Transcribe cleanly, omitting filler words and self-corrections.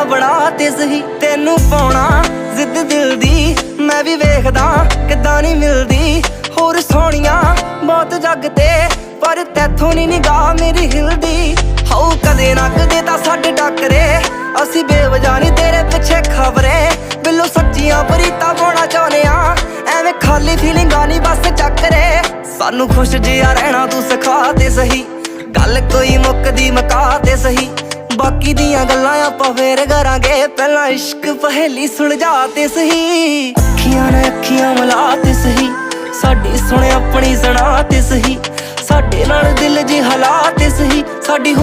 ਸੋਹਣਾ ਬਣਾ ਤੇ ਸਹੀ। ਤੈਨੂੰ ਪਾਉਣਾ ਜ਼ਿੱਦ ਦਿਲ ਦੀ ਮੈਂ ਵੀ ਵੇਖਦਾ ਕਿੱਦਾਂ ਨਹੀਂ ਮਿਲਦੀ। ਹੋਰ ਸੋਹਣੀਆਂ ਬਹੁਤ ਜੱਗ ਤੇ ਪਰ ਤੈਥੋਂ ਨੀ ਨਿਗਾਹ ਮੇਰੀ ਹਿਲਦੀ। ਹਾਉ ਕਦੇ ਨਾ ਕਦੇ ਤਾਂ ਸਾਡੇ ਟੱਕਰੇ ਅਸੀਂ ਬੇਵਜ੍ਹਾ ਨੀ ਤੇਰੇ ਪਿੱਛੇ ਖਬਰੇ। ਬਿੱਲੋ ਸੱਚੀਆਂ ਪ੍ਰੀਤਾਂ ਪਾਉਣਾ ਚਾਹੁੰਦੇ ਆ ਐਵੇਂ ਖਾਲੀ ਫੀਲਿੰਗਾਂ ਨੀ ਬਸ ਚੱਕਰੇ। ਸਾਨੂੰ ਖੁਸ਼ ਜਿਹਾ ਰਹਿਣਾ ਤੂੰ ਸਿਖਾ ਤੇ ਸਹੀ। ਗੱਲ ਕੋਈ ਮੁੱਕਦੀ ਮੁਕਾ ਤੇ ਸਹੀ। ਬਾਕੀ ਦੀਆਂ ਗੱਲਾਂ ਆਪਾਂ ਫੇਰ ਕਰਾਂਗੇ ਪਹਿਲਾਂ ਇਸ਼ਕ ਪਹੇਲੀ ਸੁਲਝਾ ਤੇ ਸਹੀ। ਅੱਖੀਆਂ ਨਾਲ ਅੱਖੀਆਂ ਮਿਲਾ ਤੇ ਸਹੀ ਸਾਡੀ ਸੁਣ ਆਪਣੀ ਸੁਣਾ ਤੇ ਸਹੀ। ਸਾਡੇ ਨਾਲ ਦਿਲ ਜੇ ਹਲਾ ਤੇ ਸਹੀ ਸਾਡੀ